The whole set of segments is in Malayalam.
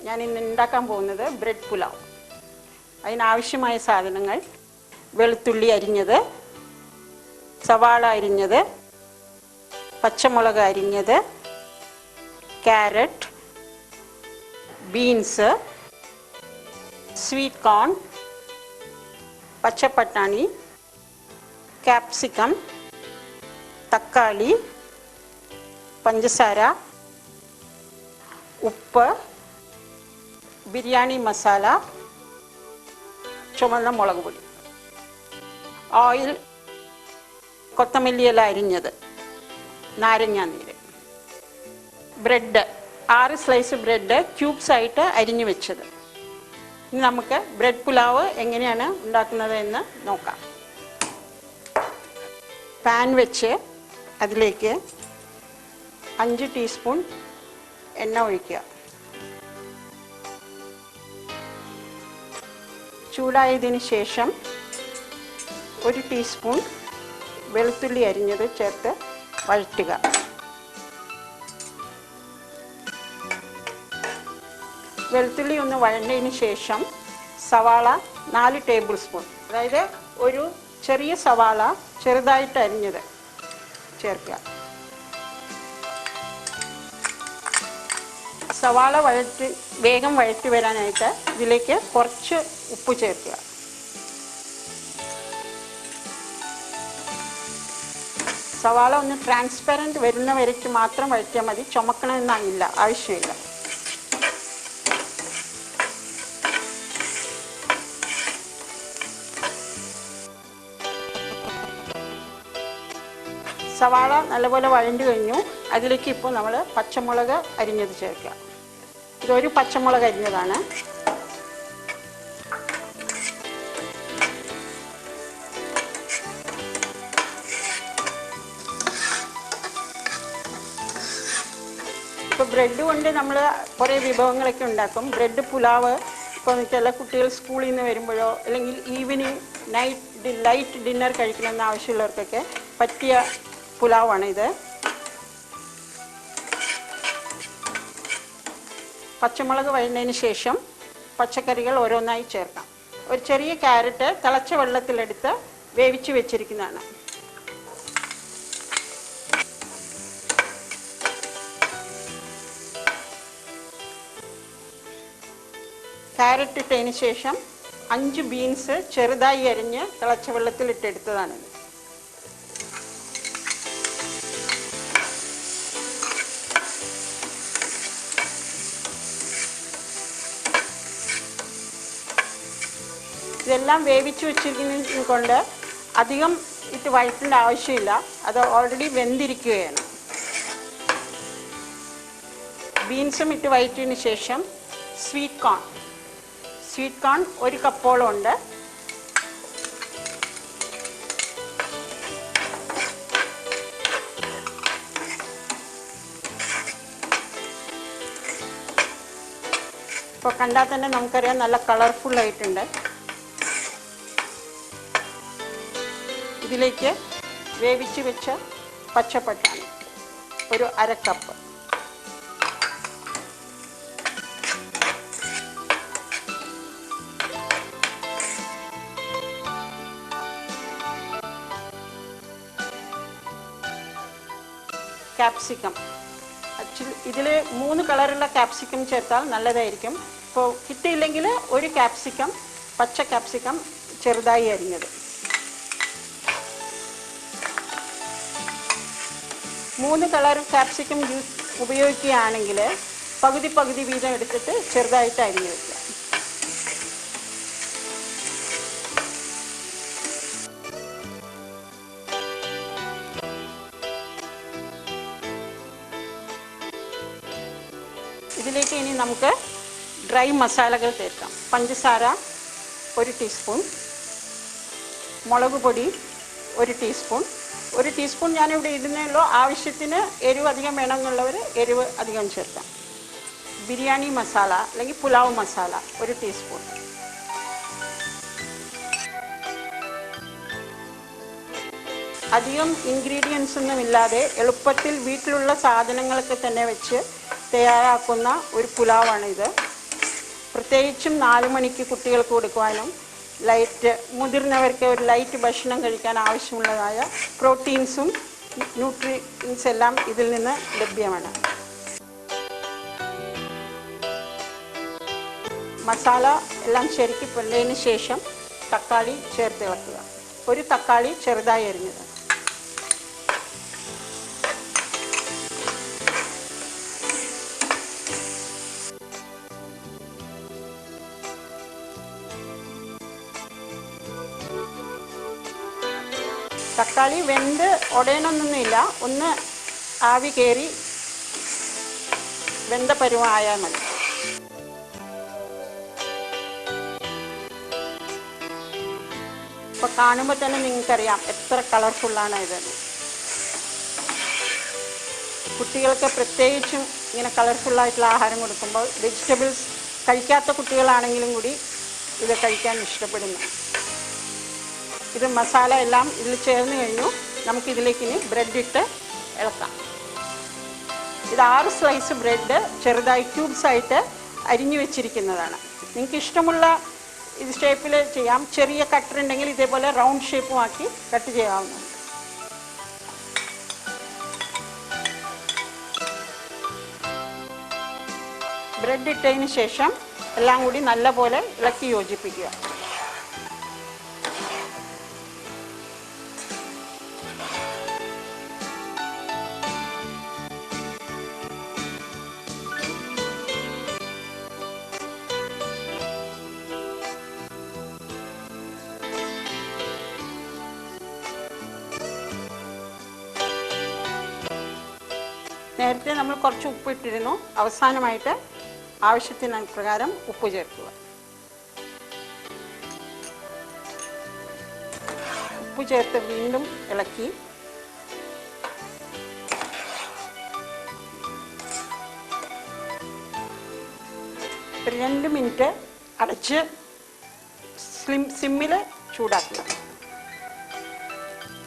ഞാൻ ഇന്ന് ഉണ്ടാക്കാൻ പോകുന്നത് ബ്രെഡ് പുലാവ്. അതിനാവശ്യമായ സാധനങ്ങൾ: വെളുത്തുള്ളി അരിഞ്ഞത്, സവാള അരിഞ്ഞത്, പച്ചമുളക് അരിഞ്ഞത്, ക്യാരറ്റ്, ബീൻസ്, സ്വീറ്റ് കോൺ, പച്ചപ്പട്ടാണി, ക്യാപ്സിക്കം, തക്കാളി, പഞ്ചസാര, ഉപ്പ്, ബിരിയാണി മസാല, ചുവന്ന മുളക് പൊടി, ഓയിൽ, കൊത്തമല്ലി ഇല അരിഞ്ഞത്, നാരങ്ങാനീര്, ബ്രെഡ് 6 സ്ലൈസ് ബ്രെഡ് ക്യൂബ്സ് ആയിട്ട് അരിഞ്ഞു വെച്ചത്. ഇനി നമുക്ക് ബ്രെഡ് പുലാവ് എങ്ങനെയാണ് ഉണ്ടാക്കുന്നത് എന്ന് നോക്കാം. പാൻ വെച്ച് അതിലേക്ക് 5 ടീസ്പൂൺ എണ്ണ ഒഴിക്കുക. ചൂടായതിന് ശേഷം 1 ടീസ്പൂൺ വെളുത്തുള്ളി അരിഞ്ഞത് ചേർത്ത് വഴറ്റുക. വെളുത്തുള്ളി ഒന്ന് വഴണ്ടതിന് ശേഷം സവാള 4 ടേബിൾ സ്പൂൺ, അതായത് ഒരു ചെറിയ സവാള ചെറുതായിട്ട് അരിഞ്ഞത് ചേർക്കുക. സവാള വേഗം വഴറ്റി വരാനായിട്ട് ഇതിലേക്ക് കുറച്ച് ഉപ്പ് ചേർക്കുക. സവാള ഒന്ന് ട്രാൻസ്പെറൻറ്റ് വരുന്ന വരയ്ക്ക് മാത്രം വഴറ്റിയാൽ മതി, ചുമക്കണമെന്നില്ല, ആവശ്യമില്ല. സവാള നല്ലപോലെ വഴണ്ടി കഴിഞ്ഞു. അതിലേക്ക് ഇപ്പോൾ നമ്മൾ പച്ചമുളക് അരിഞ്ഞത് ചേർക്കുക. ഇതൊരു പച്ചമുളക് അരിഞ്ഞതാണ്. ഇപ്പോൾ ബ്രെഡ് കൊണ്ട് നമ്മൾ കുറേ വിഭവങ്ങളൊക്കെ ഉണ്ടാക്കും. ബ്രെഡ് പുലാവ് ഇപ്പോൾ ചില കുട്ടികൾ സ്കൂളിൽ നിന്ന് വരുമ്പോഴോ അല്ലെങ്കിൽ ഈവനിങ് ലൈറ്റ് ഡിന്നർ കഴിക്കണമെന്ന് ആവശ്യമുള്ളവർക്കൊക്കെ പറ്റിയ പുലാവാണ് ഇത്. പച്ചമുളക് വഴന്നതിന് ശേഷം പച്ചക്കറികൾ ഓരോന്നായി ചേർക്കാം. ഒരു ചെറിയ ക്യാരറ്റ് തിളച്ച വെള്ളത്തിലെടുത്ത് വേവിച്ച് വെച്ചിരിക്കുന്നതാണ്. ക്യാരറ്റ് ഇട്ടതിന് ശേഷം 5 ബീൻസ് ചെറുതായി അരിഞ്ഞ് തിളച്ച വെള്ളത്തിലിട്ടെടുത്തതാണിത്. ഇതെല്ലാം വേവിച്ച് വെച്ചിരിക്കുന്നത് കൊണ്ട് അധികം ഇട്ട് വഴറ്റേണ്ട ആവശ്യമില്ല, അത് ഓൾറെഡി വെന്തിരിക്കുകയാണ്. ബീൻസും ഇട്ട് വഴറ്റിയതിന് ശേഷം സ്വീറ്റ് കോൺ 1 കപ്പോളം ഉണ്ട്. ഇപ്പോൾ കണ്ടാൽ തന്നെ നമുക്കറിയാം നല്ല കളർഫുള്ളായിട്ടുണ്ട്. ഇതിലേക്ക് വേവിച്ച് വെച്ച പച്ചപ്പട്ടാണി ഒരു 1/2 കപ്പ്, ക്യാപ്സിക്കം. ആക്ച്വലി ഇതിൽ 3 കളറുള്ള ക്യാപ്സിക്കം ചേർത്താൽ നല്ലതായിരിക്കും. ഇപ്പോൾ കിട്ടിയില്ലെങ്കിൽ 1 ക്യാപ്സിക്കം, പച്ച ക്യാപ്സിക്കം ചെറുതായി അരിഞ്ഞത്. 3 കളർ ക്യാപ്സിക്കം ഉപയോഗിക്കുകയാണെങ്കിൽ പകുതി വീതം എടുത്തിട്ട് ചെറുതായിട്ട് അരിഞ്ഞ് വയ്ക്കുക. ഇതിലേക്ക് ഇനി നമുക്ക് ഡ്രൈ മസാലകൾ ചേർക്കാം. പഞ്ചസാര 1 ടീസ്പൂൺ, മുളക് പൊടി 1 ടീസ്പൂൺ. 1 ടീസ്പൂൺ ഞാനിവിടെ ഇടുന്നല്ലോ, ആവശ്യത്തിന് എരിവ് അധികം വേണമെന്നുള്ളവർ എരിവ് അധികം ചേർക്കാം. ബിരിയാണി മസാല അല്ലെങ്കിൽ പുലാവ് മസാല 1 ടീസ്പൂൺ. അധികം ഇൻഗ്രീഡിയൻസ് ഒന്നും ഇല്ലാതെ എളുപ്പത്തിൽ വീട്ടിലുള്ള സാധനങ്ങളൊക്കെ തന്നെ വെച്ച് തയ്യാറാക്കുന്ന ഒരു പുലാവാണിത്. പ്രത്യേകിച്ചും 4 മണിക്ക് കുട്ടികൾക്ക് കൊടുക്കുവാനും മുതിർന്നവർക്ക് ഒരു ലൈറ്റ് ഭക്ഷണം കഴിക്കാൻ ആവശ്യമുള്ളതായ പ്രോട്ടീൻസും ന്യൂട്രിയൻസ് എല്ലാം ഇതിൽ നിന്ന് ലഭ്യമാണ്. മസാല എല്ലാം ശരിക്ക് പൊള്ളതിന് ശേഷം തക്കാളി ചേർത്ത് ഇളക്കുക. ഒരു തക്കാളി ചെറുതായി അരിഞ്ഞത്. തക്കാളി വെന്ത് ഉടയണമെന്നൊന്നുമില്ല, ഒന്ന് ആവി കയറി വെന്ത പരുവമായാൽ മതി. ഇപ്പോൾ കാണുമ്പോൾ തന്നെ നിങ്ങൾക്കറിയാം എത്ര കളർഫുള്ളാണ് ഇതെന്ന്. കുട്ടികൾക്ക് പ്രത്യേകിച്ചും ഇങ്ങനെ കളർഫുള്ളായിട്ടുള്ള ആഹാരം കൊടുക്കുമ്പോൾ വെജിറ്റബിൾസ് കഴിക്കാത്ത കുട്ടികളാണെങ്കിലും കൂടി ഇത് കഴിക്കാൻ ഇഷ്ടപ്പെടുന്നു. ഇത് മസാല എല്ലാം ഇതിൽ ചേർന്ന് കഴിഞ്ഞു. നമുക്കിതിലേക്ക് ഇനി ബ്രെഡ് ഇട്ട് ഇളക്കാം. ഇത് 6 സ്ലൈസ് ബ്രെഡ് ചെറുതായി ക്യൂബ്സായിട്ട് അരിഞ്ഞു വെച്ചിരിക്കുന്നതാണ്. നിങ്ങൾക്ക് ഇഷ്ടമുള്ള ഇത് ഷേപ്പിൽ ചെയ്യാം. ചെറിയ കട്ടർ ഉണ്ടെങ്കിൽ ഇതേപോലെ റൗണ്ട് ഷേപ്പും ആക്കി കട്ട് ചെയ്യാവുന്നതാണ്. ബ്രെഡ് ഇട്ടതിന് ശേഷം എല്ലാം കൂടി നല്ലപോലെ ഇളക്കി യോജിപ്പിക്കുക. നേരത്തെ നമ്മൾ കുറച്ച് ഉപ്പ് ഇട്ടിരുന്നു. അവസാനമായിട്ട് ആവശ്യത്തിന് പ്രകാരം ഉപ്പ് ചേർക്കുക. ഉപ്പ് ചേർത്ത് വീണ്ടും ഇളക്കി ഒരു 2 മിനിറ്റ് അടച്ച് സിമ്മിൽ ചൂടാക്കുക.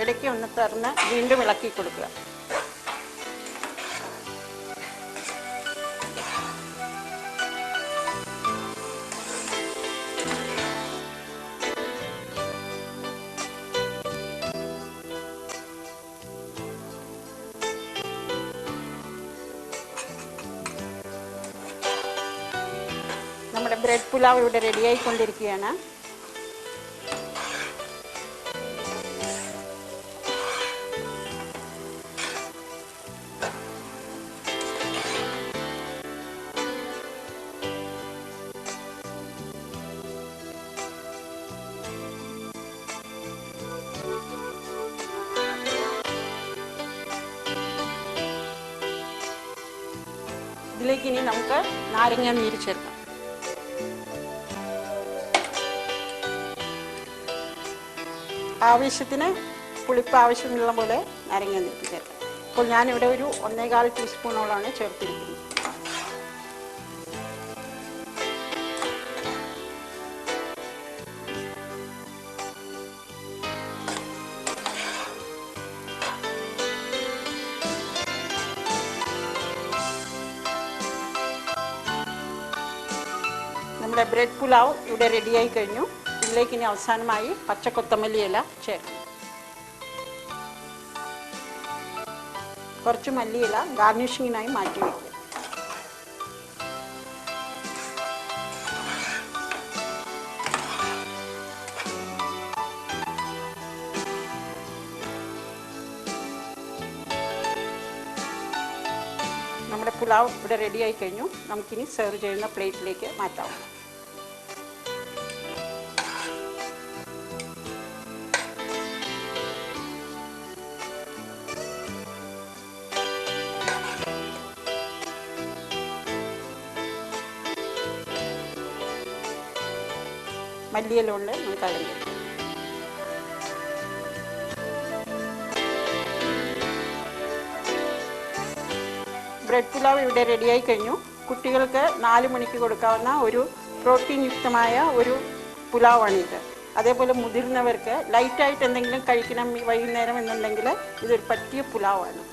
ഇടയ്ക്ക് ഒന്ന് തുറന്ന് വീണ്ടും ഇളക്കി കൊടുക്കുക. നമ്മുടെ ബ്രെഡ് പുലാവ് ഇവിടെ റെഡിയായിക്കൊണ്ടിരിക്കുകയാണ്. ഇതിലേക്ക് ഇനി നമുക്ക് നാരങ്ങ നീര് ചേർക്കാം. ആവശ്യത്തിന് പുളിപ്പ് ആവശ്യമുള്ള പോലെ നാരങ്ങ നീര് ചേർക്കാം. അപ്പോൾ ഞാനിവിടെ ഒരു 1.25 ടീസ്പൂണോളാണ് ചേർത്തിരിക്കുന്നത്. നമ്മുടെ ബ്രെഡ് പുലാവ് ഇവിടെ റെഡിയായി കഴിഞ്ഞു. ഇതിലേക്ക് ഇനി അവസാനമായി പച്ചക്കൊത്തമല്ലി ഇല ചേർക്കും. കുറച്ച് മല്ലിയില ഗാർണിഷിങ്ങിനായി മാറ്റി വയ്ക്കുക. നമ്മുടെ പുലാവ് ഇവിടെ റെഡിയായി കഴിഞ്ഞു. നമുക്കിനി സെർവ് ചെയ്യുന്ന പ്ലേറ്റിലേക്ക് മാറ്റാം. മല്ലിയിലുള്ള നമുക്ക് അലങ്കരിക്കാം. ബ്രെഡ് പുലാവ് ഇവിടെ റെഡിയായി കഴിഞ്ഞു. കുട്ടികൾക്ക് 4 മണിക്ക് കൊടുക്കാവുന്ന ഒരു പ്രോട്ടീൻ യുക്തമായ ഒരു പുലാവാണിത്. അതേപോലെ മുതിർന്നവർക്ക് ലൈറ്റായിട്ട് എന്തെങ്കിലും കഴിക്കണം വൈകുന്നേരം എന്നുണ്ടെങ്കിൽ ഇതൊരു പറ്റിയ പുലാവാണ്.